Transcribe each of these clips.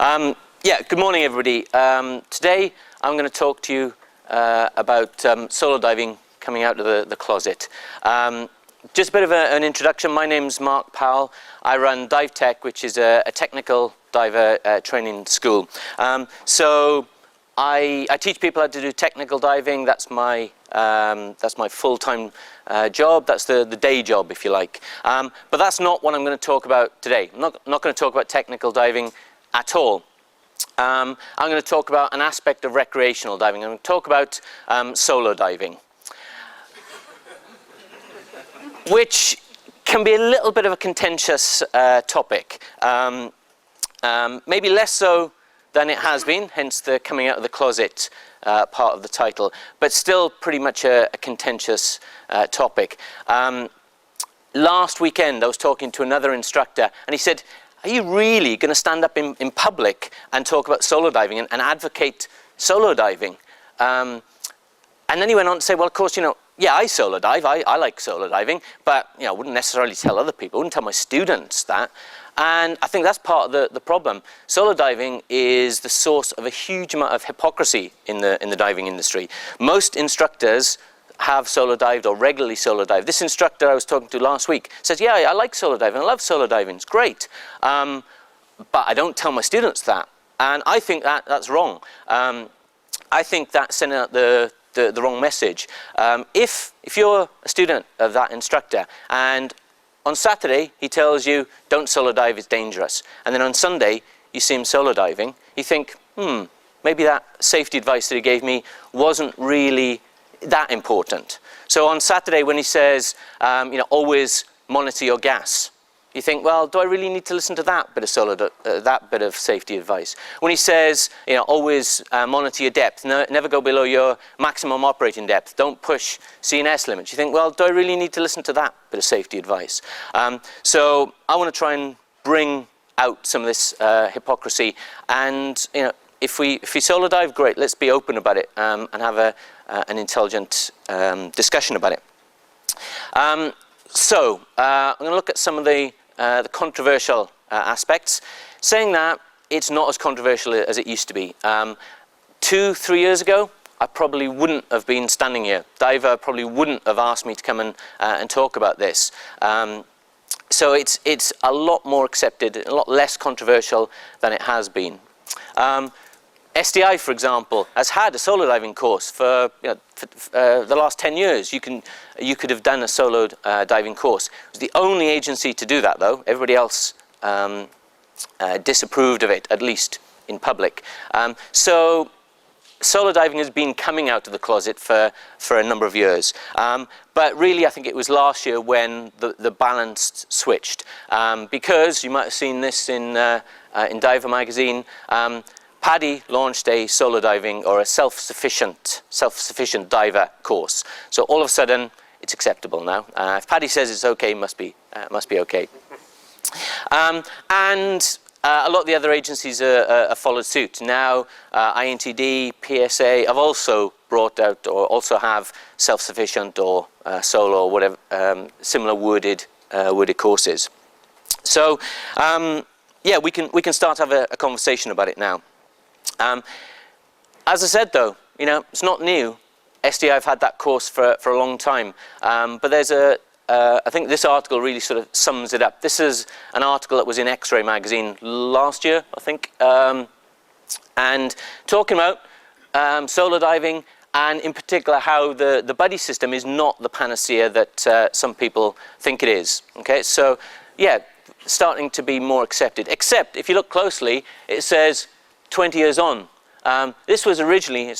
Yeah, good morning everybody. Today I'm going to talk to you about solo diving coming out of the closet. Just a bit of an introduction. My name's Mark Powell. I run Dive Tech, which is a technical diver training school. So I teach people how to do technical diving. That's my full-time job. That's the day job, if you like. But that's not what I'm going to talk about today. I'm not going to talk about technical diving at all. I'm going to talk about an aspect of recreational diving. I'm going to talk about solo diving, which can be a little bit of a contentious topic. Maybe less so than it has been, hence the coming out of the closet part of the title, but still pretty much a contentious topic. Last weekend I was talking to another instructor and he said, "Are you really going to stand up in public and talk about solo diving and advocate solo diving?" And then he went on to say, well, of course, yeah, I solo dive. I like solo diving, but I wouldn't necessarily tell other people. I wouldn't tell my students that. And I think that's part of the problem. Solo diving is the source of a huge amount of hypocrisy in the diving industry. Most instructors have solo dived or regularly solo dive. This instructor I was talking to last week says, yeah, I like solo diving. I love solo diving. It's great. But I don't tell my students that. And I think that's wrong. I think that's sending out the wrong message. If you're a student of that instructor and on Saturday he tells you don't solo dive, it's dangerous, and then on Sunday you see him solo diving, you think, maybe that safety advice that he gave me wasn't really that important. So on Saturday when he says, always monitor your gas, you think, well, do I really need to listen to that bit of that bit of safety advice? When he says, always monitor your depth, never go below your maximum operating depth, don't push CNS limits, you think, well, do I really need to listen to that bit of safety advice? So I want to try and bring out some of this hypocrisy, and if we solo dive, great, let's be open about it and have an intelligent discussion about it. So I'm going to look at some of the controversial aspects, saying that it's not as controversial as it used to be. 2-3 years ago, I probably wouldn't have been standing here. Diver probably wouldn't have asked me to come and talk about this. So it's a lot more accepted, a lot less controversial than it has been. SDI, for example, has had a solo diving course for, the last 10 years. You could have done a solo diving course. It was the only agency to do that, though. Everybody else disapproved of it, at least in public. So solo diving has been coming out of the closet for a number of years. But really, I think it was last year when the balance switched. Because you might have seen this in Diver magazine. Paddy launched a solo diving or a self-sufficient diver course. So all of a sudden, it's acceptable now. If Paddy says it's okay, it must be okay. And a lot of the other agencies have followed suit. Now, INTD, PSA have also brought out or also have self-sufficient or solo or whatever similar worded courses. So yeah, we can start to have a conversation about it now. As I said, though, it's not new. SDI have had that course for a long time, but there's I think this article really sort of sums it up. This is an article that was in X-Ray magazine last year, I think, and talking about solo diving, and in particular how the buddy system is not the panacea that some people think it is. Okay, so yeah, starting to be more accepted. Except if you look closely, it says 20 years on. This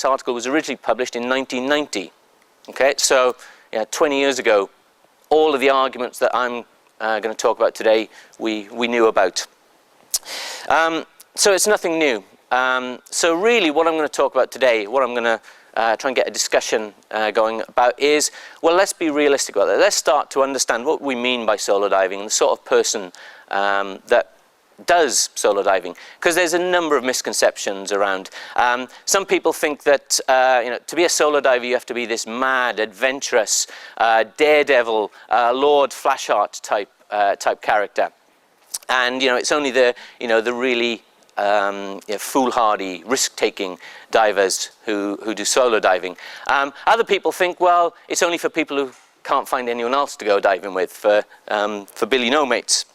article was originally published in 1990. Okay, so 20 years ago, all of the arguments that I'm going to talk about today, we knew about. So it's nothing new. So really what I'm going to talk about today, what I'm going to try and get a discussion going about is, well, let's be realistic about that. Let's start to understand what we mean by solo diving and the sort of person that does solo diving, because there's a number of misconceptions around. Some people think that to be a solo diver you have to be this mad, adventurous, daredevil, Lord Flashheart type character, and it's only the really foolhardy, risk-taking divers who do solo diving. Other people think, well, it's only for people who can't find anyone else to go diving with, for Billy No Mates.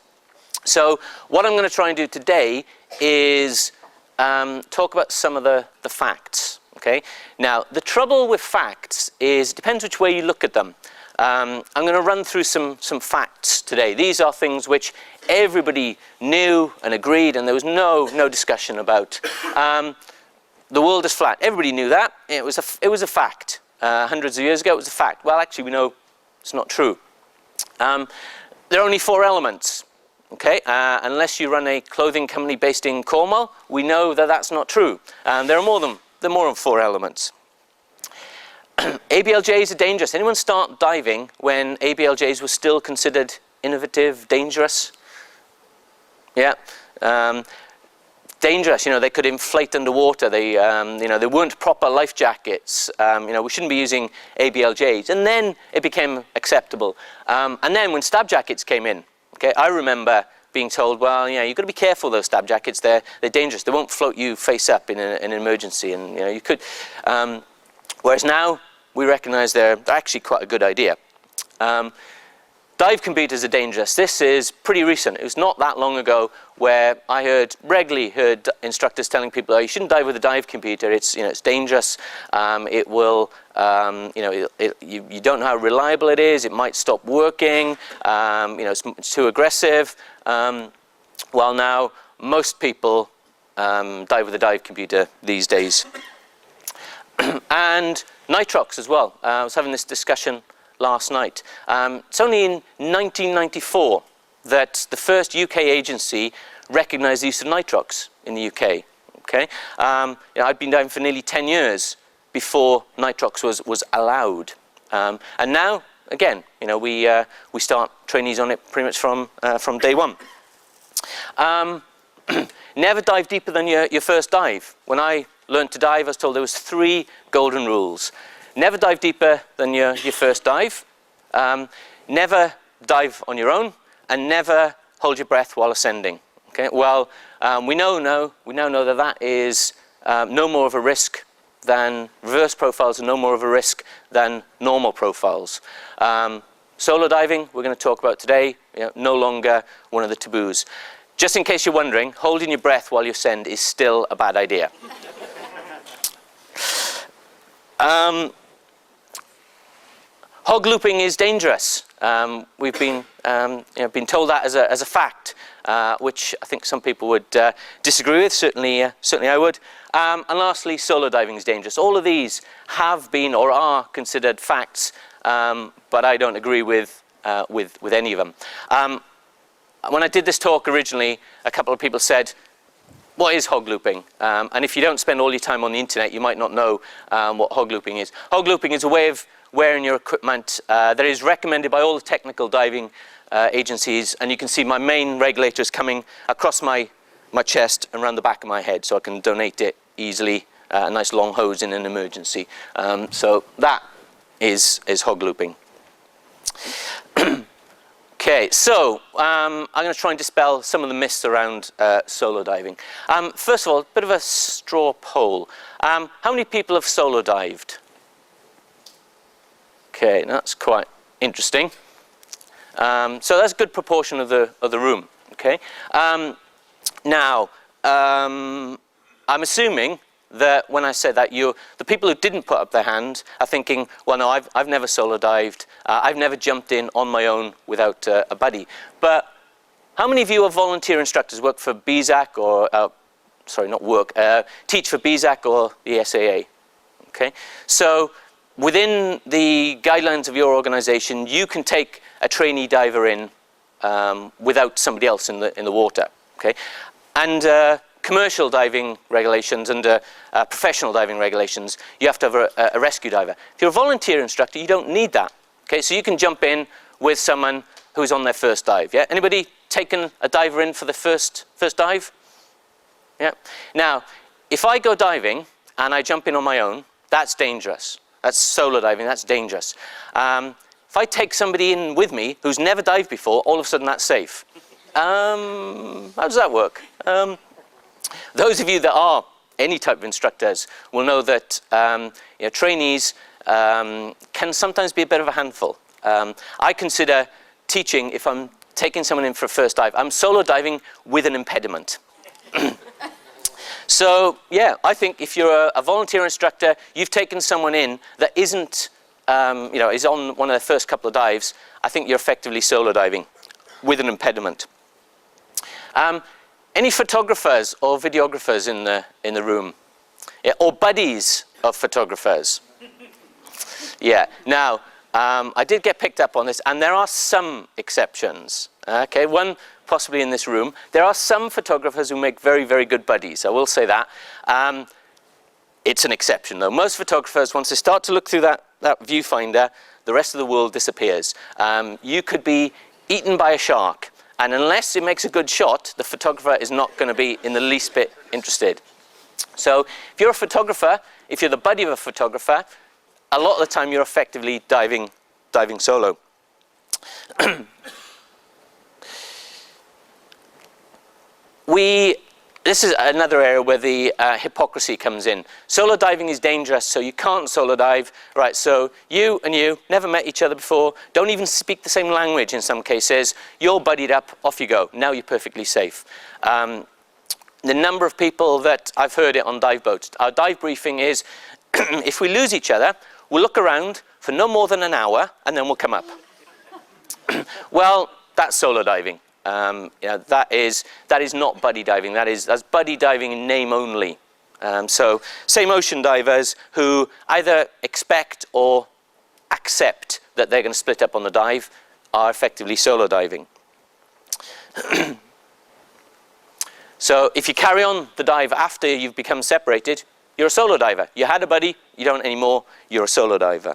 So what I'm going to try and do today is talk about some of the facts. Okay. Now, the trouble with facts is it depends which way you look at them. I'm going to run through some facts today. These are things which everybody knew and agreed, and there was no discussion about. The world is flat. Everybody knew that. It was a fact. Hundreds of years ago, it was a fact. Well, actually, we know it's not true. There are only 4 elements. Okay, unless you run a clothing company based in Cornwall, we know that that's not true. There are more than 4 elements. ABLJs are dangerous. Anyone start diving when ABLJs were still considered innovative, dangerous? Yeah. Dangerous, they could inflate underwater. They weren't proper life jackets. We shouldn't be using ABLJs. And then it became acceptable. And then when stab jackets came in, okay, I remember being told, well, you've got to be careful, those stab jackets. They're dangerous. They won't float you face up in an emergency. And, you could... whereas now, we recognize they're actually quite a good idea. Dive computers are dangerous. This is pretty recent. It was not that long ago where I regularly heard instructors telling people, oh, you shouldn't dive with a dive computer. It's dangerous. It will, you don't know how reliable it is. It might stop working. It's too aggressive. Well, now most people dive with a dive computer these days. And nitrox as well. I was having this discussion last night. It's only in 1994 that the first UK agency recognised the use of nitrox in the UK. Okay, I'd been diving for nearly 10 years before nitrox was allowed, and now again, we start trainees on it pretty much from day one. Never dive deeper than your first dive. When I learned to dive, I was told there was 3 golden rules. Never dive deeper than your first dive. Never dive on your own, and never hold your breath while ascending. Okay. Well, we now know that is no more of a risk than reverse profiles, are no more of a risk than normal profiles. Solo diving, we're going to talk about today, no longer one of the taboos. Just in case you're wondering, holding your breath while you ascend is still a bad idea. Hog looping is dangerous. We've been told that as a fact, which I think some people would disagree with. Certainly I would. And lastly, solo diving is dangerous. All of these have been or are considered facts, but I don't agree with any of them. When I did this talk originally, a couple of people said, what is hog looping? And if you don't spend all your time on the internet, you might not know what hog looping is. Hog looping is a way of wearing your equipment that is recommended by all the technical diving agencies, and you can see my main regulator is coming across my chest and around the back of my head, so I can donate it easily, a nice long hose in an emergency. So that is hog looping. Okay, so I'm going to try and dispel some of the myths around solo diving. First of all, a bit of a straw poll. How many people have solo dived? Okay, that's quite interesting. So that's a good proportion of the room. Okay. Now, I'm assuming that when I said that, the people who didn't put up their hand are thinking, well, no, I've never solo dived. I've never jumped in on my own without a buddy. But how many of you are volunteer instructors, work for BZAC or, sorry, not work, teach for BZAC or the SAA? Okay. So within the guidelines of your organization, you can take a trainee diver in without somebody else in the water. Okay. And commercial diving regulations and professional diving regulations, you have to have a rescue diver. If you're a volunteer instructor, you don't need that. Okay, so you can jump in with someone who's on their first dive. Yeah, anybody taken a diver in for the first dive? Yeah. Now, if I go diving and I jump in on my own, that's dangerous. That's solo diving. That's dangerous. If I take somebody in with me who's never dived before, all of a sudden that's safe. How does that work? Those of you that are any type of instructors will know that trainees can sometimes be a bit of a handful. I consider teaching, if I'm taking someone in for a first dive, I'm solo diving with an impediment. So yeah, I think if you're a volunteer instructor, you've taken someone in that isn't, is on one of their first couple of dives, I think you're effectively solo diving with an impediment. Any photographers or videographers in the room? Yeah, or buddies of photographers? Yeah, now, I did get picked up on this, and there are some exceptions. Okay, one possibly in this room. There are some photographers who make very, very good buddies. I will say that. It's an exception, though. Most photographers, once they start to look through that viewfinder, the rest of the world disappears. You could be eaten by a shark, and unless it makes a good shot, the photographer is not going to be in the least bit interested. So if you're a photographer, if you're the buddy of a photographer, a lot of the time you're effectively diving solo. This is another area where the hypocrisy comes in. Solo diving is dangerous, so you can't solo dive. Right, so you and you never met each other before, don't even speak the same language in some cases. You're buddied up, off you go. Now you're perfectly safe. The number of people that I've heard it on dive boats, our dive briefing is, if we lose each other, we'll look around for no more than an hour, and then we'll come up. Well, that's solo diving. That is not buddy diving. That's buddy diving in name only. So same ocean divers who either expect or accept that they're going to split up on the dive are effectively solo diving. So if you carry on the dive after you've become separated, you're a solo diver. You had a buddy, you don't anymore, you're a solo diver.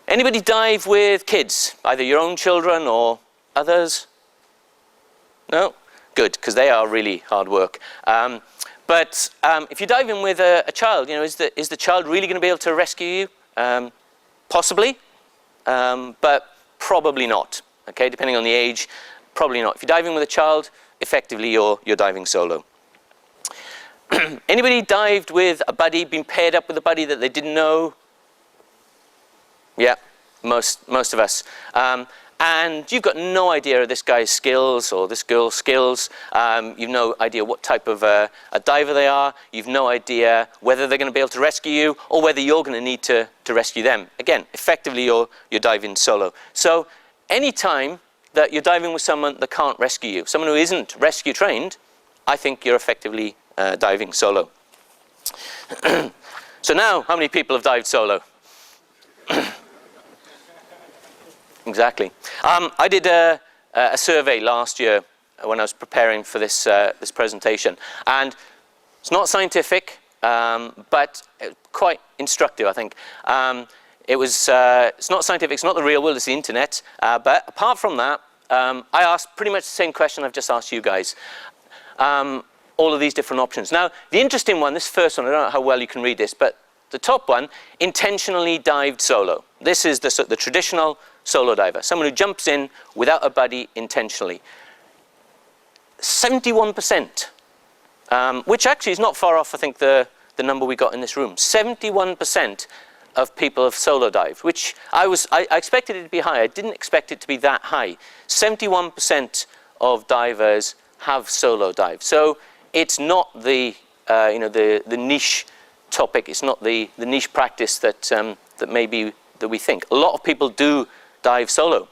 Anybody dive with kids, either your own children or others? No? Good, because they are really hard work. But if you're diving with a child, is the child really going to be able to rescue you? Possibly, but probably not. Okay, depending on the age, probably not. If you're diving with a child, effectively you're diving solo. Anybody dived with a buddy, been paired up with a buddy that they didn't know? Yeah, most of us. And you've got no idea of this guy's skills or this girl's skills. You've no idea what type of a diver they are. You've no idea whether they're going to be able to rescue you or whether you're going to need to rescue them. Again, effectively you're diving solo. So any time that you're diving with someone that can't rescue you, someone who isn't rescue trained, I think you're effectively diving solo. So now, how many people have dived solo? Exactly. I did a survey last year when I was preparing for this presentation, and it's not scientific, but quite instructive, I think. It's not scientific, it's not the real world, it's the internet. But apart from that, I asked pretty much the same question I've just asked you guys. All of these different options. Now, the interesting one, this first one, I don't know how well you can read this, but the top one, intentionally dived solo. This is the traditional solo diver, someone who jumps in without a buddy intentionally. 71%, which actually is not far off, I think, the number we got in this room. 71% of people have solo dived, which I expected it to be higher. I didn't expect it to be that high. 71% of divers have solo dived. So it's not the niche topic. It's not the niche practice that maybe that we think. A lot of people do dive solo.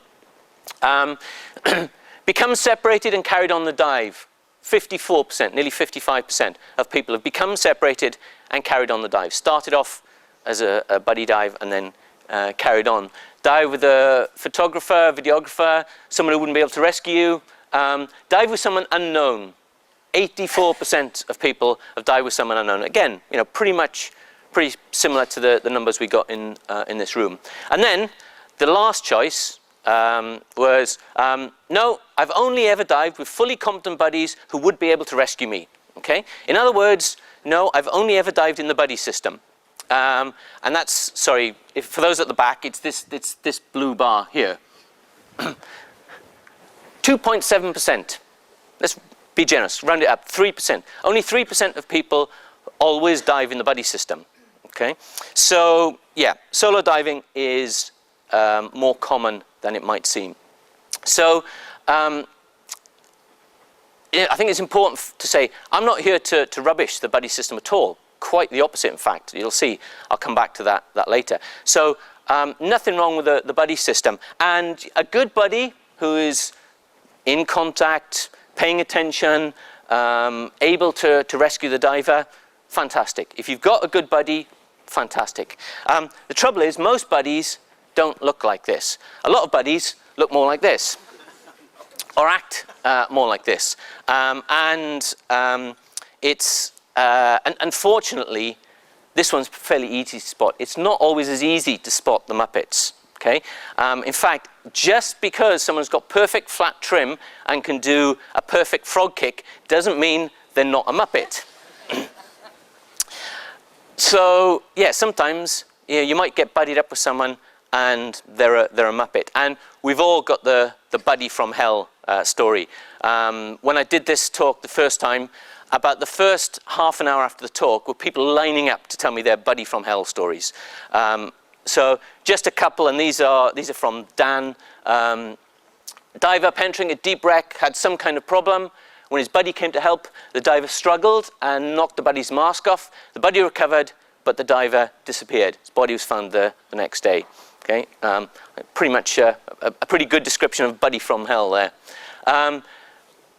Become separated and carried on the dive. 54%, nearly 55% of people have become separated and carried on the dive. Started off as a buddy dive and then carried on. Dive with a photographer, videographer, someone who wouldn't be able to rescue you. Dive with someone unknown. 84% of people have dived with someone unknown. Again, pretty similar to the numbers we got in this room. And then the last choice was, no, I've only ever dived with fully competent buddies who would be able to rescue me. Okay? In other words, no, I've only ever dived in the buddy system. And that's, sorry, for those at the back, it's this blue bar here. 2.7%. That's be generous, round it up, 3%. Only 3% of people always dive in the buddy system, okay? So, yeah, solo diving is more common than it might seem. So, I think it's important to say, I'm not here to rubbish the buddy system at all. Quite the opposite, in fact. You'll see, I'll come back to that later. So, nothing wrong with the buddy system. And a good buddy who is in contact, paying attention, able to rescue the diver, fantastic. If you've got a good buddy, fantastic. The trouble is, most buddies don't look like this. A lot of buddies look more like this, or act more like this. Unfortunately, this one's fairly easy to spot. It's not always as easy to spot the Muppets, okay? In fact, just because someone's got perfect flat trim and can do a perfect frog kick doesn't mean they're not a Muppet. So, yeah, sometimes you might get buddied up with someone and they're a Muppet. And we've all got the buddy from hell story. When I did this talk the first time, about the first half an hour after the talk were people lining up to tell me their buddy from hell stories. So just a couple, and these are from Dan. Diver entering a deep wreck, had some kind of problem. When his buddy came to help, the diver struggled and knocked the buddy's mask off. The buddy recovered, but the diver disappeared. His body was found the next day. Okay, pretty much a pretty good description of buddy from hell there.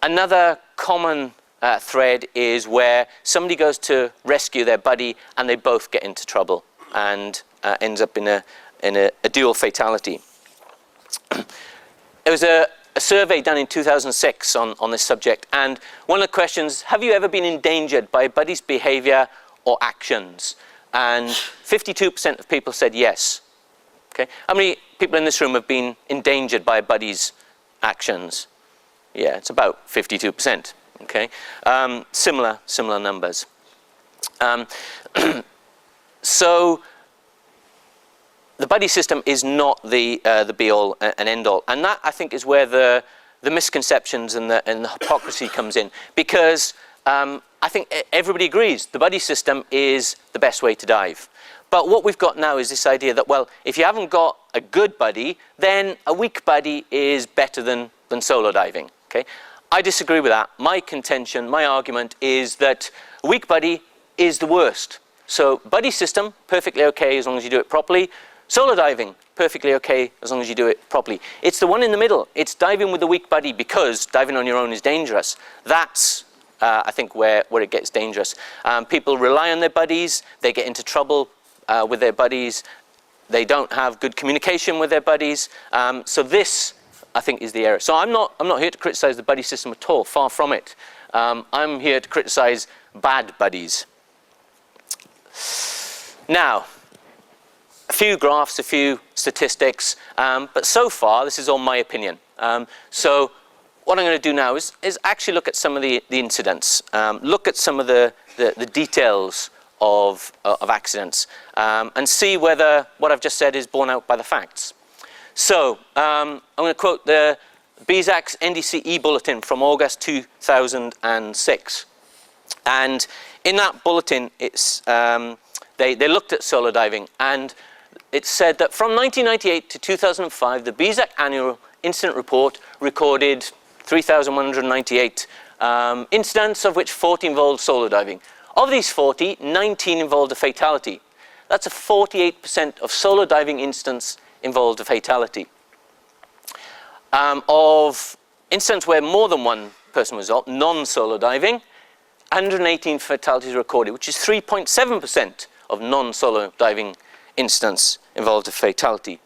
Another common thread is where somebody goes to rescue their buddy and they both get into trouble and ends up in a dual fatality. There was a survey done in 2006 on this subject, and one of the questions, have you ever been endangered by a buddy's behavior or actions? And 52% of people said yes. Okay. How many people in this room have been endangered by a buddy's actions? Yeah, it's about 52%. Okay, similar numbers. So the buddy system is not the be-all and end-all, and that I think is where the misconceptions and the hypocrisy comes in, because I think everybody agrees the buddy system is the best way to dive. But what we've got now is this idea that, well, if you haven't got a good buddy, then a weak buddy is better than solo diving. Okay, I disagree with that. My contention, my argument is that a weak buddy is the worst. So buddy system, perfectly okay as long as you do it properly. Solo diving, perfectly okay as long as you do it properly. It's the one in the middle. It's diving with a weak buddy because diving on your own is dangerous. That's, I think, where it gets dangerous. People rely on their buddies. They get into trouble with their buddies. They don't have good communication with their buddies. So this, I think, is the error. So I'm not here to criticize the buddy system at all. Far from it. I'm here to criticize bad buddies. Now, a few graphs, a few statistics, but so far this is all my opinion. So what I'm going to do now is actually look at some of the incidents, look at some of the details of accidents, and see whether what I've just said is borne out by the facts. So I'm going to quote the BSAC's NDC bulletin from August 2006, and in that bulletin, it's they looked at solo diving, and it said that from 1998 to 2005, the BSAC annual incident report recorded 3,198 incidents, of which 40 involved solo diving. Of these 40, 19 involved a fatality. That's a 48% of solo diving incidents involved a fatality. Of incidents where more than one person was involved, non-solo diving, 118 fatalities recorded, which is 3.7% of non-solo diving incidents involved a fatality.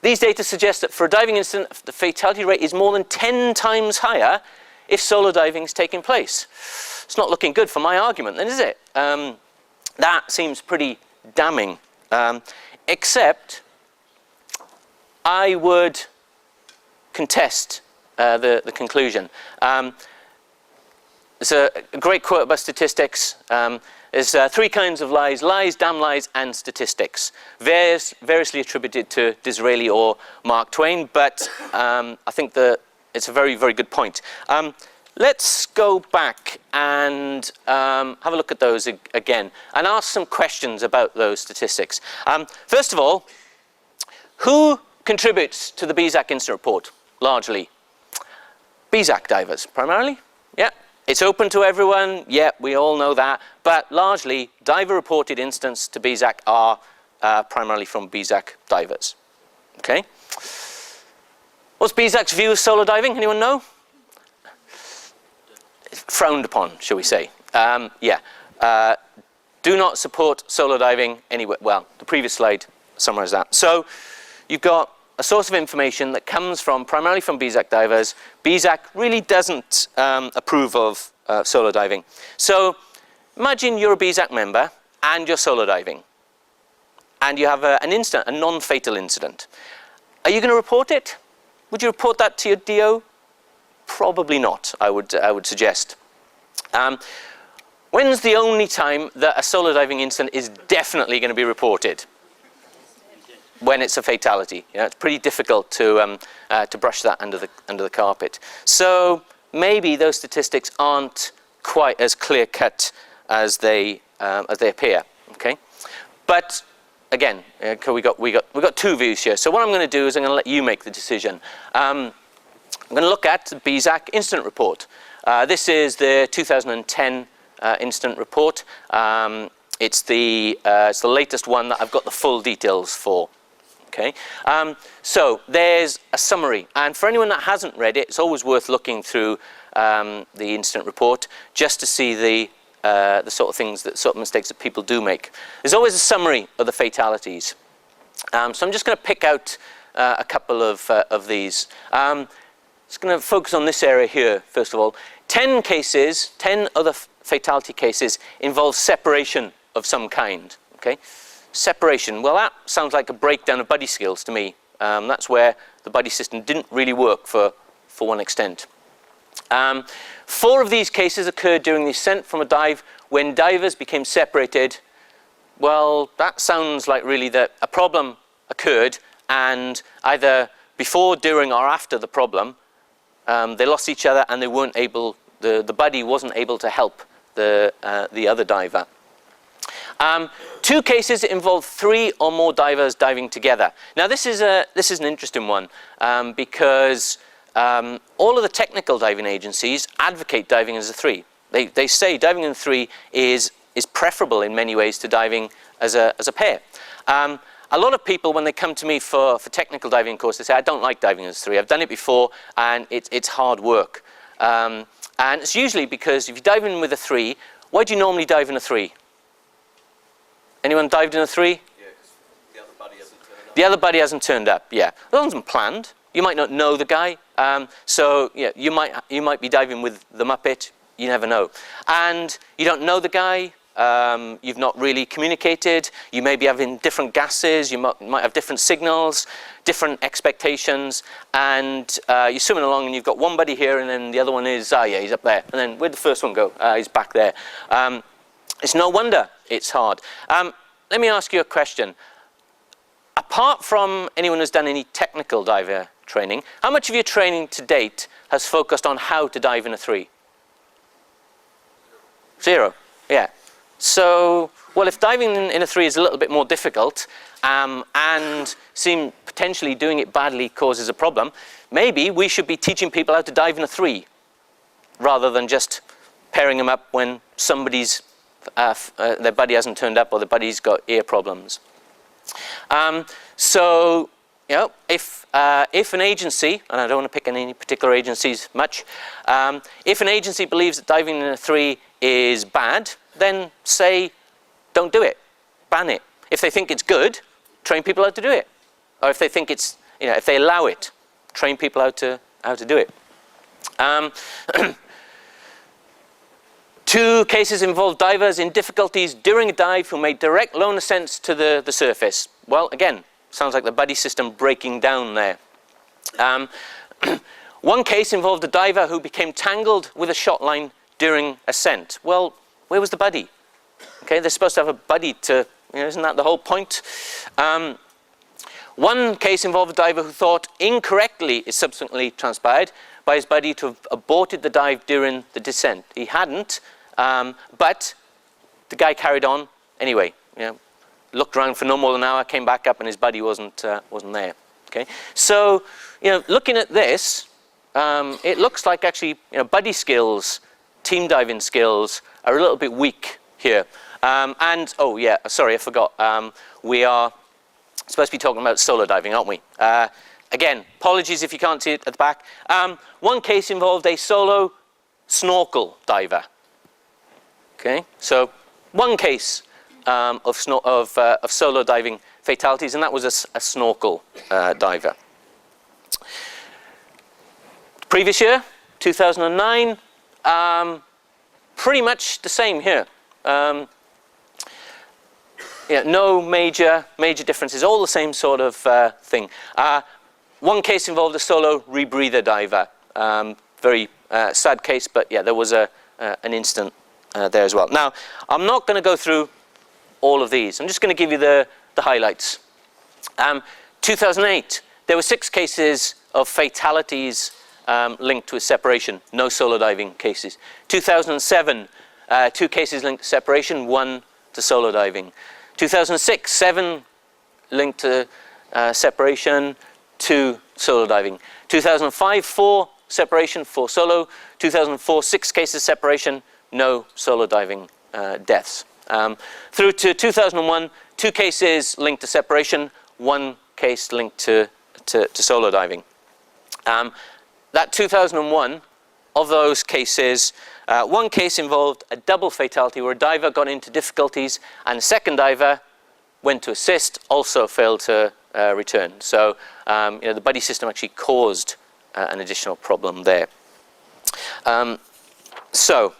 These data suggest that for a diving incident, the fatality rate is more than 10 times higher if solo diving is taking place. It's not looking good for my argument, then, is it? That seems pretty damning. Except, I would contest the conclusion. There's a great quote about statistics. There's three kinds of lies: lies, damn lies, and statistics. Variously attributed to Disraeli or Mark Twain, but I think that it's a very, very good point. let's go back and have a look at those again and ask some questions about those statistics. First of all, who contributes to the BSAC incident report largely? BSAC divers, primarily. Yeah, it's open to everyone. Yeah, we all know that. But largely, diver-reported incidents to BSAC are primarily from BSAC divers. Okay. What's BSAC's view of solo diving? Anyone know? It's frowned upon, shall we say. Yeah. Do not support solo diving anywhere. Well, the previous slide summarized that. So you've got a source of information that comes from primarily from BSAC divers. BSAC really doesn't approve of solo diving. So imagine you're a BSAC member and you're solo diving. And you have an incident, a non-fatal incident. Are you going to report it? Would you report that to your DO? Probably not, I would suggest. When's the only time that a solo diving incident is definitely going to be reported? When it's a fatality. You know, it's pretty difficult to brush that under the carpet. So maybe those statistics aren't quite as clear-cut as they appear. Okay, but again, we got two views here. So what I'm going to do is I'm going to let you make the decision. I'm going to look at the BSAC incident report. This is the 2010 incident report. It's the latest one that I've got the full details for. Okay, so there's a summary, and for anyone that hasn't read it, it's always worth looking through the incident report just to see the sort of mistakes that people do make. There's always a summary of the fatalities. So I'm just going to pick out a couple of these. Just going to focus on this area here first of all. 10 cases, 10 other fatality cases involve separation of some kind. Okay. Separation, well, that sounds like a breakdown of buddy skills to me. That's where the buddy system didn't really work for one extent. 4 of these cases occurred during the ascent from a dive when divers became separated. Well, that sounds like really that a problem occurred, and either before, during, or after the problem, they lost each other and they weren't able, the buddy wasn't able to help the other diver. 2 cases involve 3 or more divers diving together. Now this is an interesting one because all of the technical diving agencies advocate diving as a 3. They say diving in 3 is preferable in many ways to diving as a pair. A lot of people, when they come to me for technical diving course, they say, I don't like diving as 3. I've done it before and it's hard work. And it's usually because if you dive in with a 3, why do you normally dive in a 3? Anyone dived in a 3? Yeah, because the other buddy hasn't turned up. The other buddy hasn't turned up, yeah. That wasn't planned. You might not know the guy. So yeah, you might be diving with the Muppet. You never know. And you don't know the guy. You've not really communicated. You may be having different gases. You might have different signals, different expectations. And you're swimming along and you've got one buddy here and then the other one is, yeah, he's up there. And then where'd the first one go? He's back there. It's no wonder it's hard. Let me ask you a question. Apart from anyone who's done any technical diver training, how much of your training to date has focused on how to dive in a 3? 0, yeah. So, well, if diving in a 3 is a little bit more difficult and seem potentially doing it badly causes a problem, maybe we should be teaching people how to dive in a 3 rather than just pairing them up when somebody's their buddy hasn't turned up or the buddy's got ear problems. So, you know, if an agency, and I don't want to pick on any particular agencies much, if an agency believes that diving in a 3 is bad, then say, don't do it, ban it. If they think it's good, train people how to do it. Or if they think it's, you know, if they allow it, train people how to do it. 2 cases involve divers in difficulties during a dive who made direct lone ascents to the surface. Well, again, sounds like the buddy system breaking down there. 1 case involved a diver who became tangled with a shot line during ascent. Well, where was the buddy? Okay, they're supposed to have a buddy to, you know, isn't that the whole point? 1 case involved a diver who thought incorrectly, it subsequently transpired, by his buddy to have aborted the dive during the descent. He hadn't, but the guy carried on anyway. Looked around for no more than an hour, came back up, and his buddy wasn't there. Okay, so looking at this, it looks like actually buddy skills, team diving skills are a little bit weak here. And oh yeah, sorry, I forgot. We are supposed to be talking about solo diving, aren't we? Again, apologies if you can't see it at the back. One case involved a solo snorkel diver. Okay, so one case of solo diving fatalities, and that was a snorkel diver. Previous year, 2009, pretty much the same here. No major differences, all the same sort of thing. One case involved a solo rebreather diver. Very sad case, but yeah, there was an incident there as well. Now, I'm not going to go through all of these. I'm just going to give you the highlights. 2008, there were 6 cases of fatalities linked to a separation, no solo diving cases. 2007, 2 cases linked to separation, 1 to solo diving. 2006, 7 linked to separation, 2 solo diving. 2005, 4 separation, 4 solo. 2004, 6 cases separation, no solo diving deaths. Through to 2001, 2 cases linked to separation, 1 case linked to solo diving. That 2001, of those cases, 1 case involved a double fatality where a diver got into difficulties and a second diver went to assist, also failed to return. So the buddy system actually caused an additional problem there. So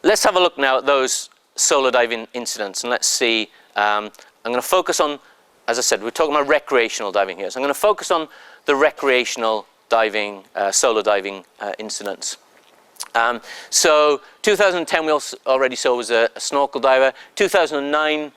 let's have a look now at those solo diving incidents, and let's see. I'm going to focus on, as I said, we're talking about recreational diving here. So I'm going to focus on the recreational diving, solo diving incidents. So 2010 we already saw was a snorkel diver. 2009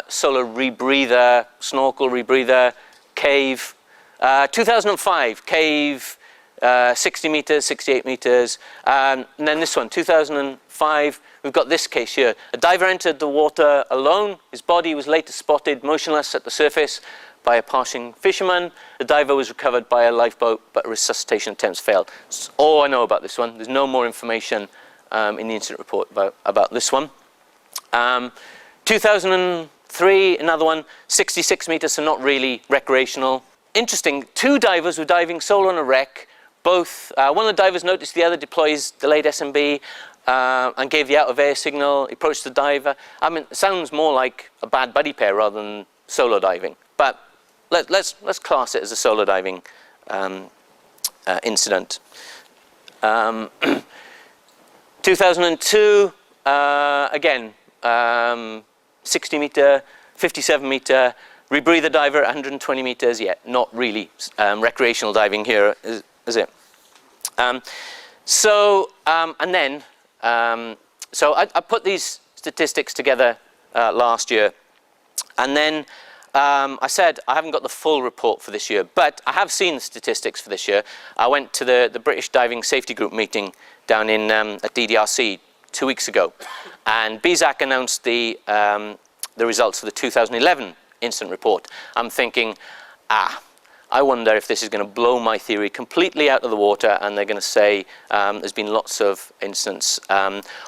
solo rebreather, snorkel rebreather, cave. 2005 cave, 60 meters, 68 meters. And then this one, 2005, we've got this case here. A diver entered the water alone. His body was later spotted motionless at the surface by a passing fisherman. The diver was recovered by a lifeboat, but resuscitation attempts failed. That's all I know about this one. There's no more information in the incident report about this one. 2003, another one, 66 meters, so not really recreational. Interesting, 2 divers were diving solo on a wreck. Both, one of the divers noticed the other deploys delayed SMB and gave the out of air signal. He approached the diver. I mean, it sounds more like a bad buddy pair rather than solo diving. But let's class it as a solo diving incident. 2002, again, 60 meter, 57 meter, rebreather diver at 120 meters. Yeah, not really recreational diving here, is it? So I put these statistics together last year, and then I said I haven't got the full report for this year, but I have seen the statistics for this year. I went to the British Diving Safety Group meeting down in at DDRC 2 weeks ago, and BZAC announced the results for the 2011 incident report. I'm thinking, I wonder if this is going to blow my theory completely out of the water, and they're going to say there's been lots of incidents.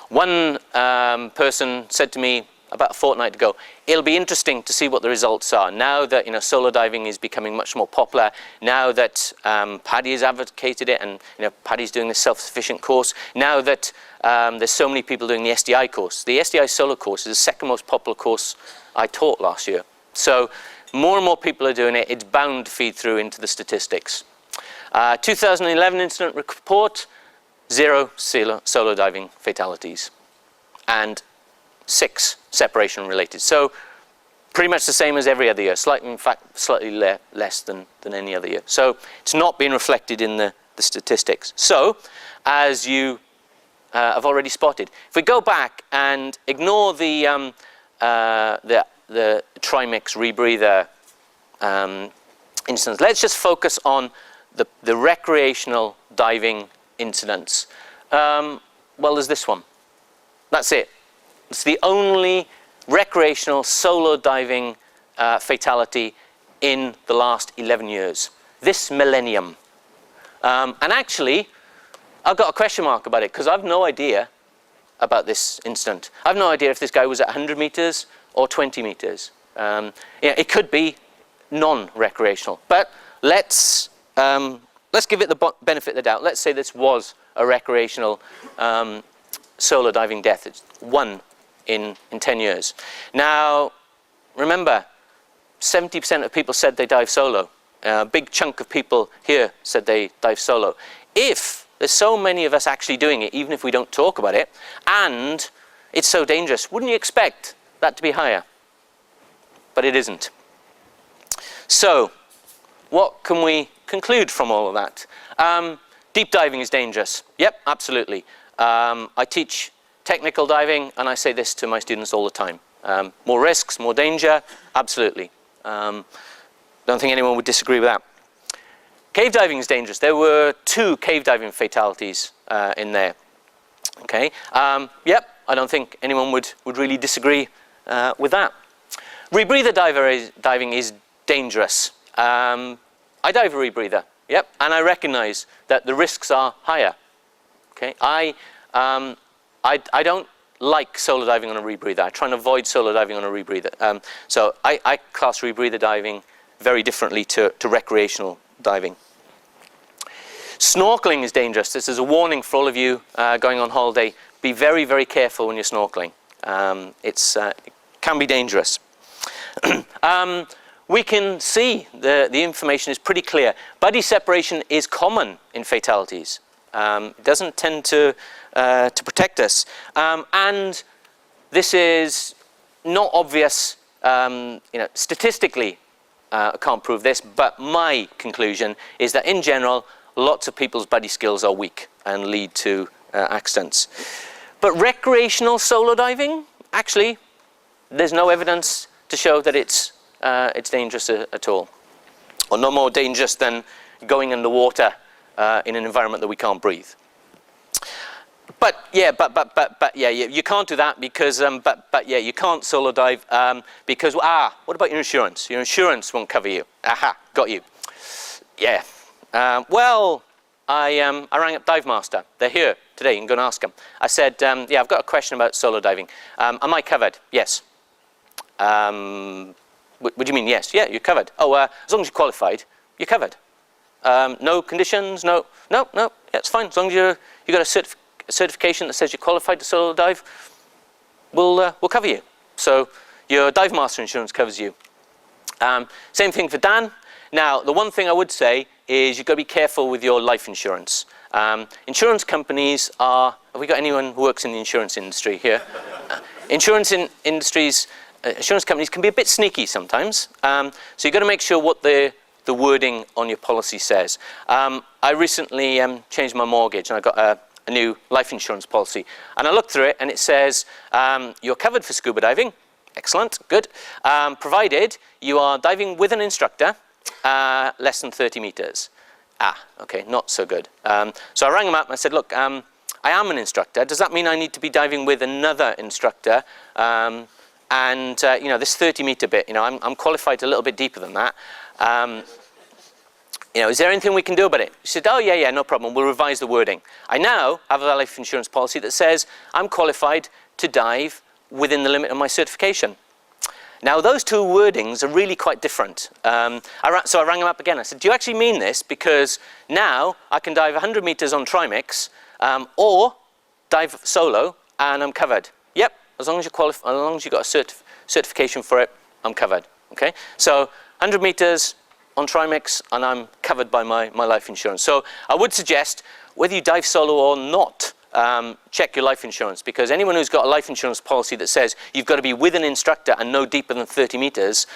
One person said to me about a fortnight ago, it'll be interesting to see what the results are now that solo diving is becoming much more popular. Now that Paddy has advocated it, and Paddy's doing the self-sufficient course. Now that there's so many people doing the SDI course. The SDI solo course is the second most popular course I taught last year. So more and more people are doing it. It's bound to feed through into the statistics. 2011 incident report, 0 solo diving fatalities, and 6 separation related. So pretty much the same as every other year, in fact, slightly less than any other year. So it's not being reflected in the statistics. So as you have already spotted, if we go back and ignore the trimix rebreather instance, let's just focus on the recreational diving incidents. Well, there's this one. That's it. It's the only recreational solo diving fatality in the last 11 years. This millennium. And actually, I've got a question mark about it because I've no idea about this incident. I've no idea if this guy was at 100 meters or 20 meters. Yeah, it could be non-recreational. But let's give it the benefit of the doubt. Let's say this was a recreational solo diving death. It's one in 10 years. Now, remember, 70% of people said they dive solo. A big chunk of people here said they dive solo. If there's so many of us actually doing it, even if we don't talk about it, and it's so dangerous, wouldn't you expect that to be higher? But it isn't. So, what can we conclude from all of that? Deep diving is dangerous. Yep, absolutely. I teach technical diving, and I say this to my students all the time. More risks, more danger, absolutely. Don't think anyone would disagree with that. Cave diving is dangerous. There were 2 cave diving fatalities in there. Okay. Yep, I don't think anyone would really disagree with that. Rebreather diving is dangerous. I dive a rebreather. Yep, and I recognise that the risks are higher. Okay, I don't like solo diving on a rebreather. I try and avoid solo diving on a rebreather. So I class rebreather diving very differently to recreational diving. Snorkeling is dangerous. This is a warning for all of you going on holiday. Be very, very careful when you're snorkeling. It can be dangerous. We can see the information is pretty clear. Buddy separation is common in fatalities. It doesn't tend to protect us. And this is not obvious, statistically. I can't prove this, but my conclusion is that in general, lots of people's buddy skills are weak and lead to accidents. But recreational solo diving, actually, there's no evidence to show that it's dangerous at all, or no more dangerous than going underwater in an environment that we can't breathe. But yeah, you can't do that because you can't solo dive because what about your insurance? Your insurance won't cover you. Aha, got you. Yeah. Well, I rang up Dive Master. They're here today. I'm going to ask them. I said, yeah, I've got a question about solo diving. Am I covered? Yes. What do you mean? Yes. Yeah, you're covered. Oh, as long as you're qualified, you're covered. No conditions. No. Yeah, it's fine. As long as you got a certification that says you're qualified to solo dive, we'll cover you. So your Dive Master insurance covers you. Same thing for Dan. Now, the one thing I would say is you've got to be careful with your life insurance. Insurance companies are, have we got anyone who works in the insurance industry here? Insurance companies can be a bit sneaky sometimes. So you've got to make sure what the wording on your policy says. I recently changed my mortgage and I got a new life insurance policy. And I looked through it and it says, you're covered for scuba diving. Excellent, good. Provided you are diving with an instructor less than 30 meters. Okay, not so good. So I rang him up and I said, look, I am an instructor. Does that mean I need to be diving with another instructor? This 30-meter bit, I'm qualified a little bit deeper than that. Is there anything we can do about it? He said, oh, yeah, no problem. We'll revise the wording. I now have a life insurance policy that says I'm qualified to dive within the limit of my certification. Now, those two wordings are really quite different. So I rang him up again. I said, do you actually mean this? Because now I can dive 100 meters on trimix or dive solo and I'm covered. Yep, as long as you're qualified, as long as you've got a certification for it, I'm covered. Okay, so 100 meters on trimix and I'm covered by my life insurance. So I would suggest whether you dive solo or not, check your life insurance, because anyone who's got a life insurance policy that says you've got to be with an instructor and no deeper than 30 meters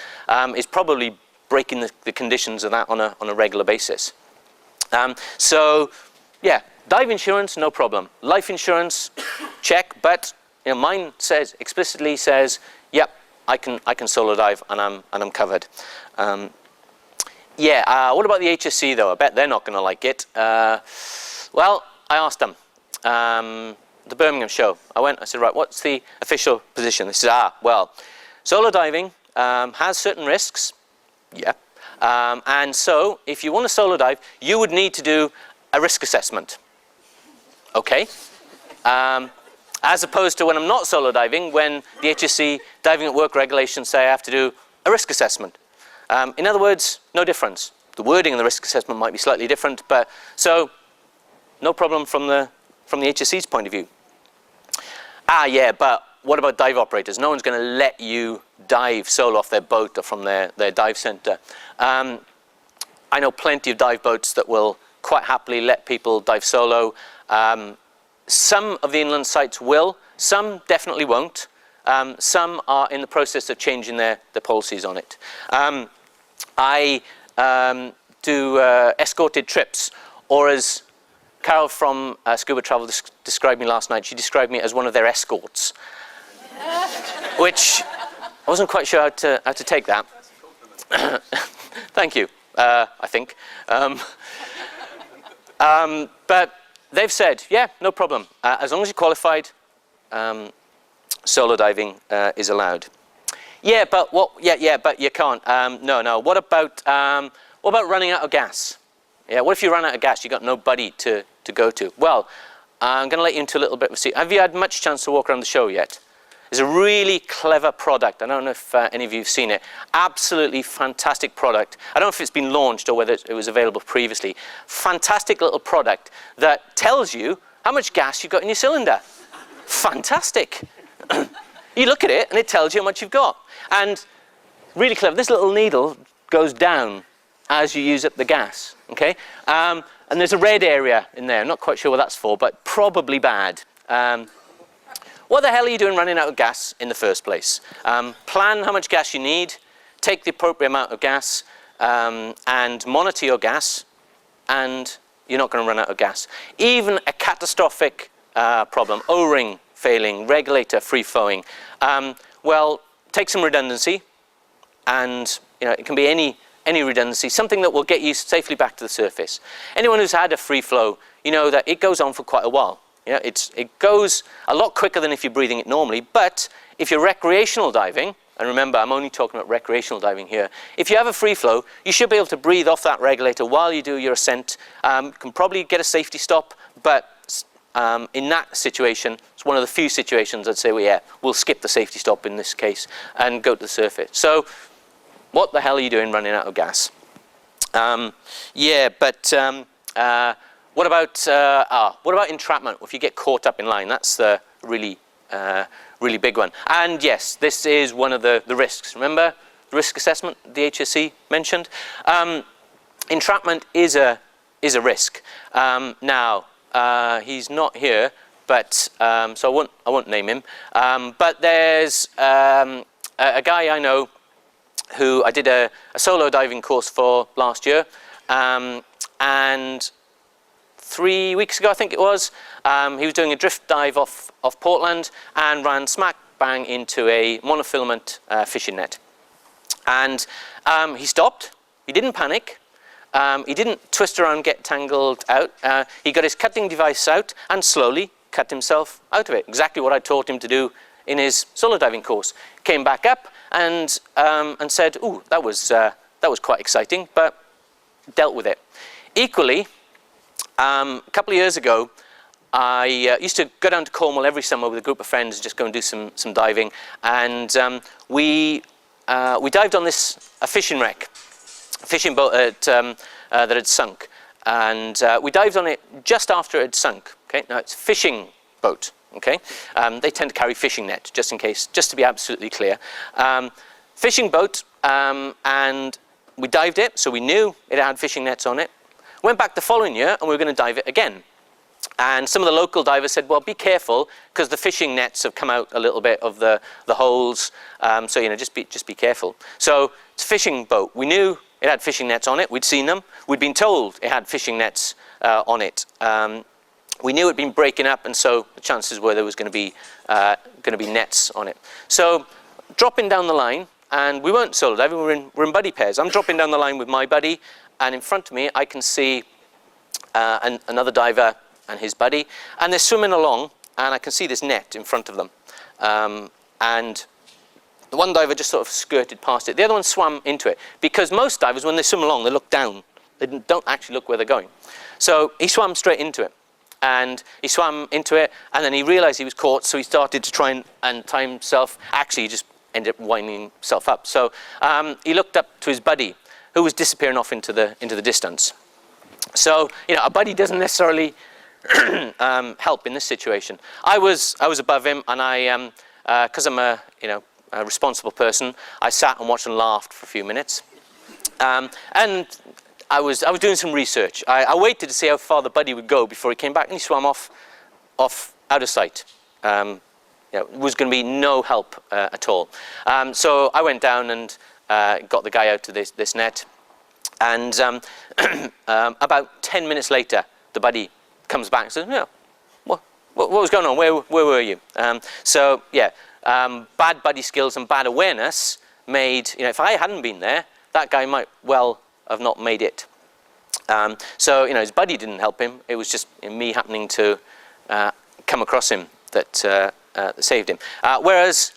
is probably breaking the conditions of that on a regular basis. So yeah, dive insurance, no problem. Life insurance, check, but mine explicitly says, yep, I can solo dive and I'm covered. Yeah, what about the HSC though? I bet they're not going to like it. Well, I asked them. The Birmingham show. I said, right, what's the official position? They said, well, solo diving has certain risks. Yeah. And so, if you want to solo dive, you would need to do a risk assessment. Okay. As opposed to when I'm not solo diving, when the HSC diving at work regulations say I have to do a risk assessment. In other words, no difference. The wording of the risk assessment might be slightly different, but so no problem from the HSC's point of view. Yeah, but what about dive operators? No one's going to let you dive solo off their boat or from their dive center. I know plenty of dive boats that will quite happily let people dive solo. Some of the inland sites will, some definitely won't. Some are in the process of changing their policies on it. I do escorted trips, or as Carol from Scuba Travel described me last night, she described me as one of their escorts, which I wasn't quite sure how to take that. Thank you, I think. But they've said, yeah, no problem. As long as you're qualified, solo diving is allowed. Yeah, but what? Yeah, but you can't. No. What about running out of gas? Yeah, what if you run out of gas? You got nobody to go to. Well, I'm going to let you into a little bit of a secret. Have you had much chance to walk around the show yet? There's a really clever product. I don't know if any of you have seen it. Absolutely fantastic product. I don't know if it's been launched or whether it was available previously. Fantastic little product that tells you how much gas you've got in your cylinder. Fantastic. You look at it and it tells you how much you've got. And really clever. This little needle goes down as you use up the gas. Okay? And there's a red area in there. I'm not quite sure what that's for, but probably bad. What the hell are you doing running out of gas in the first place? Plan how much gas you need, take the appropriate amount of gas, and monitor your gas, and you're not going to run out of gas. Even a catastrophic problem, O-ring failing, regulator free-flowing, well, take some redundancy, and it can be any redundancy, something that will get you safely back to the surface. Anyone who's had a free flow, you know that it goes on for quite a while. It goes a lot quicker than if you're breathing it normally, but if you're recreational diving, and remember, I'm only talking about recreational diving here, if you have a free flow, you should be able to breathe off that regulator while you do your ascent. You can probably get a safety stop, but in that situation, it's one of the few situations I'd say, well, yeah, we'll skip the safety stop in this case and go to the surface. So, what the hell are you doing running out of gas? What about entrapment? If you get caught up in line, that's the really big one. And yes, this is one of the risks. Remember the risk assessment the HSC mentioned? Entrapment is a risk. Now he's not here, but so I won't name him. But there's a guy I know who I did a solo diving course for last year, and 3 weeks ago, I think it was, he was doing a drift dive off Portland and ran smack bang into a monofilament fishing net. And he stopped. He didn't panic. He didn't twist around, get tangled out. He got his cutting device out and slowly cut himself out of it. Exactly what I taught him to do in his solo diving course. Came back up and said, "Ooh, that was quite exciting," but dealt with it. Equally, a couple of years ago, I used to go down to Cornwall every summer with a group of friends and just go and do some diving. And we dived on a fishing wreck, a fishing boat that had sunk. And we dived on it just after it had sunk. Okay, now it's a fishing boat. Okay, they tend to carry fishing net just in case, just to be absolutely clear. Fishing boat, and we dived it, so we knew it had fishing nets on it. Went back the following year and we were going to dive it again. And some of the local divers said, well, be careful because the fishing nets have come out a little bit of the holes. So, just be careful. So it's a fishing boat. We knew it had fishing nets on it. We'd seen them. We'd been told it had fishing nets on it. We knew it had been breaking up, and so the chances were there was going to be nets on it. So dropping down the line, and we weren't solo diving, we're in buddy pairs. I'm dropping down the line with my buddy, and in front of me I can see another diver and his buddy, and they're swimming along, and I can see this net in front of them. And the one diver just sort of skirted past it. The other one swam into it, because most divers, when they swim along, they look down. They don't actually look where they're going. So he swam straight into it. And he swam into it, and then he realized he was caught, so he started to try and time himself. Actually, he just ended up winding himself up. So he looked up to his buddy, who was disappearing off into the distance. So, you know, a buddy doesn't necessarily help in this situation. I was above him, and I, because I'm a responsible person, I sat and watched and laughed for a few minutes. And I was doing some research. I waited to see how far the buddy would go before he came back, and he swam off out of sight. There was going to be no help at all. So I went down and got the guy out to this net. And about 10 minutes later, the buddy comes back and says, "Yeah, what was going on? Where were you?" So yeah, bad buddy skills and bad awareness made, if I hadn't been there, that guy might well have not made it. So, his buddy didn't help him. It was just me happening to come across him that saved him. Whereas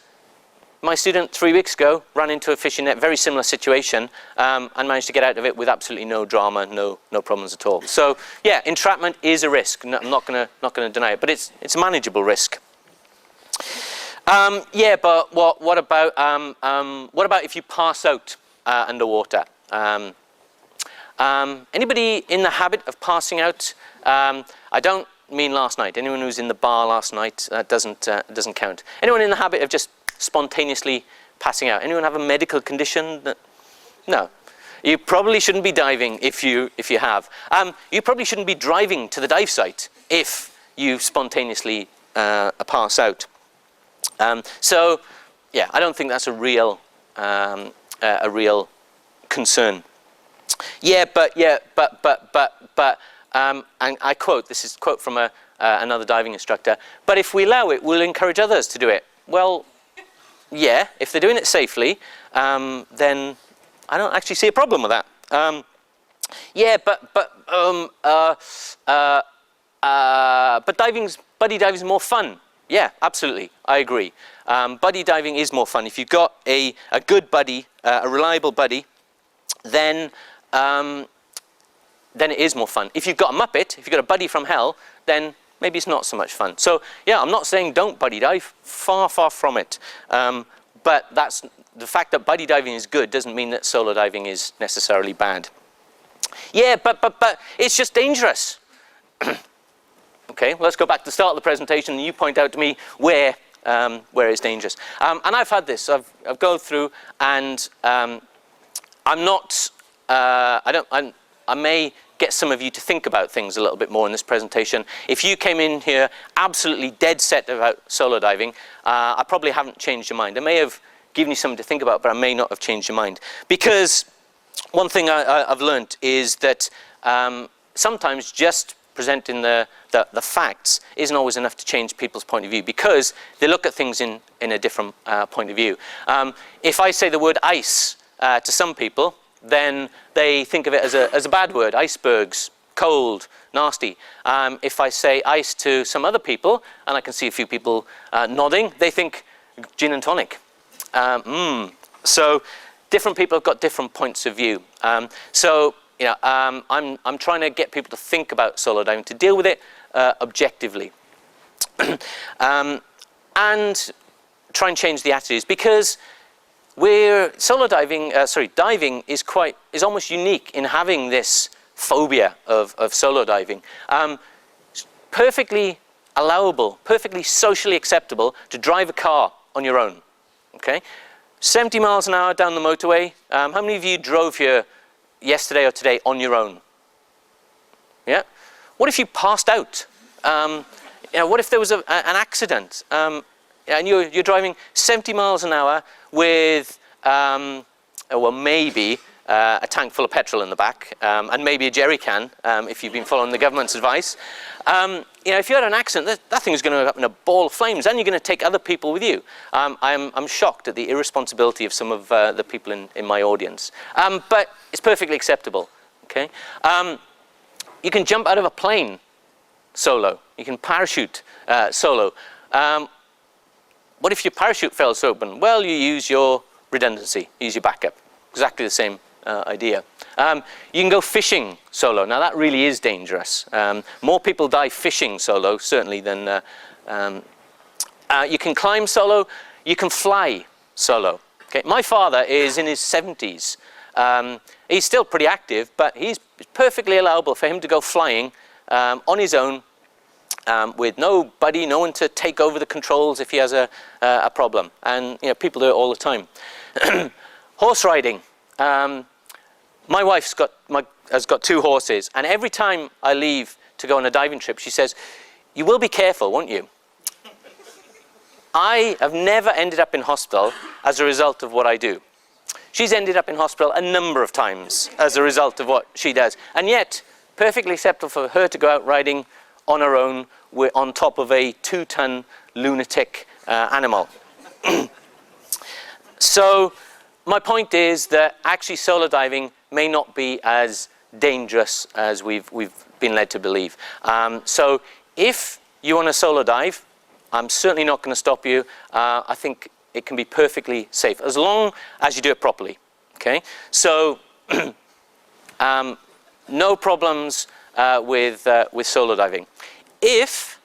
my student 3 weeks ago ran into a fishing net, very similar situation, and managed to get out of it with absolutely no drama, no problems at all. So, yeah, entrapment is a risk. I'm not gonna deny it, but it's a manageable risk. Yeah, but what about if you pass out underwater? Anybody in the habit of passing out? I don't mean last night. Anyone who's in the bar last night, doesn't count. Anyone in the habit of just spontaneously passing out? Anyone have a medical condition? No. You probably shouldn't be diving if you have. You probably shouldn't be driving to the dive site if you spontaneously pass out. So, yeah, I don't think that's a real concern. And I quote, this is a quote from another diving instructor, "But if we allow it, we'll encourage others to do it." Well, yeah, if they're doing it safely, then I don't actually see a problem with that. But buddy diving is more fun. Yeah, absolutely, I agree. Buddy diving is more fun. If you've got a good buddy, a reliable buddy, then it is more fun. If you've got a muppet, if you've got a buddy from hell, then maybe it's not so much fun. So yeah, I'm not saying don't buddy dive, far from it. But that's the fact that buddy diving is good doesn't mean that solo diving is necessarily bad. Yeah, but it's just dangerous. Okay, let's go back to the start of the presentation, and you point out to me where it's dangerous. And I've had this. I've gone through, and I'm not. I may get some of you to think about things a little bit more in this presentation. If you came in here absolutely dead set about solo diving, I probably haven't changed your mind. I may have given you something to think about, but I may not have changed your mind. Because one thing I've learned is that sometimes just presenting the facts isn't always enough to change people's point of view, because they look at things in a different point of view. If I say the word ice to some people, then they think of it as a bad word. Icebergs, cold, nasty. If I say ice to some other people, and I can see a few people nodding, they think gin and tonic. So different people have got different points of view. I'm trying to get people to think about solo diving, to deal with it objectively, and try and change the attitudes, because diving is almost unique in having this phobia of solo diving. Perfectly allowable, perfectly socially acceptable to drive a car on your own. Okay, 70 miles an hour down the motorway. How many of you drove here yesterday or today on your own? Yeah. What if you passed out? What if there was an accident? And you're driving 70 miles an hour with, maybe a tank full of petrol in the back, and maybe a jerry can, if you've been following the government's advice. If you had an accident, that thing's going to go up in a ball of flames, and you're going to take other people with you. I'm shocked at the irresponsibility of some of the people in my audience. But it's perfectly acceptable, okay? You can jump out of a plane solo. You can parachute solo. What if your parachute fails open? Well, you use your redundancy, use your backup. Exactly the same idea. You can go fishing solo. Now that really is dangerous. More people die fishing solo, certainly, than you can climb solo. You can fly solo. Okay? My father is in his 70s. He's still pretty active, but he's perfectly allowable for him to go flying on his own, with nobody, no one to take over the controls if he has a problem. And people do it all the time. Horse riding. My wife's has got 2 horses, and every time I leave to go on a diving trip, she says, "You will be careful, won't you?" I have never ended up in hospital as a result of what I do. She's ended up in hospital a number of times as a result of what she does, and yet perfectly acceptable for her to go out riding on her own on top of a 2-ton lunatic animal. So my point is that actually solo diving may not be as dangerous as we've been led to believe. So if you want to solo dive, I'm certainly not going to stop you. I think it can be perfectly safe as long as you do it properly. Okay, so no problems with solo diving. If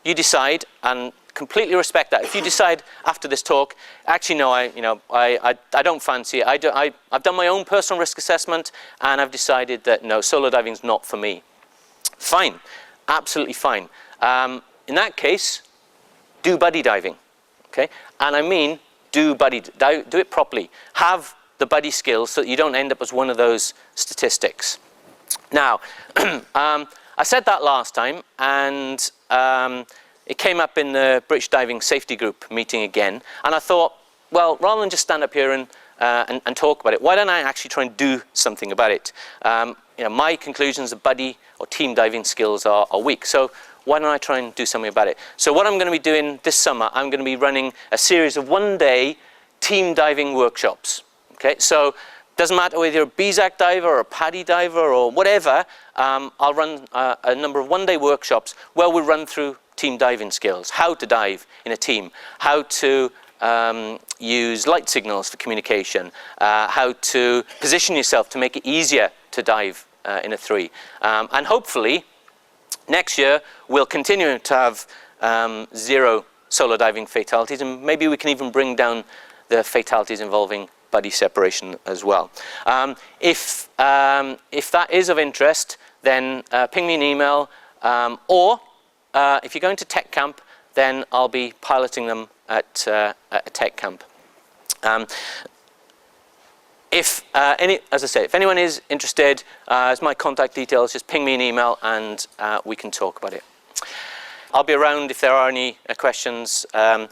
you decide, and completely respect that, if you decide after this talk, actually no, I don't fancy it. I've done my own personal risk assessment, and I've decided that no, solo diving is not for me. Fine, absolutely fine. In that case, do buddy diving, okay? And I mean, do it properly. Have the buddy skills so that you don't end up as one of those statistics. Now, I said that last time, and it came up in the British Diving Safety Group meeting again, and I thought, well, rather than just stand up here and talk about it, why don't I actually try and do something about it? My conclusions of buddy or team diving skills are weak, so why don't I try and do something about it? So what I'm going to be doing this summer, I'm going to be running a series of one-day team diving workshops. Okay, so doesn't matter whether you're a BZAC diver or a PADI diver or whatever, I'll run a number of one-day workshops where we run through team diving skills, how to dive in a team, how to use light signals for communication, how to position yourself to make it easier to dive in a 3. And hopefully, next year, we'll continue to have 0 solo diving fatalities, and maybe we can even bring down the fatalities involving buddy separation as well. If that is of interest, then ping me an email, or if you're going to tech camp, then I'll be piloting them at a tech camp. As I say, if anyone is interested, as my contact details, just ping me an email and we can talk about it. I'll be around if there are any questions for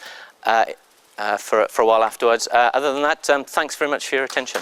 a while afterwards. Other than that, thanks very much for your attention.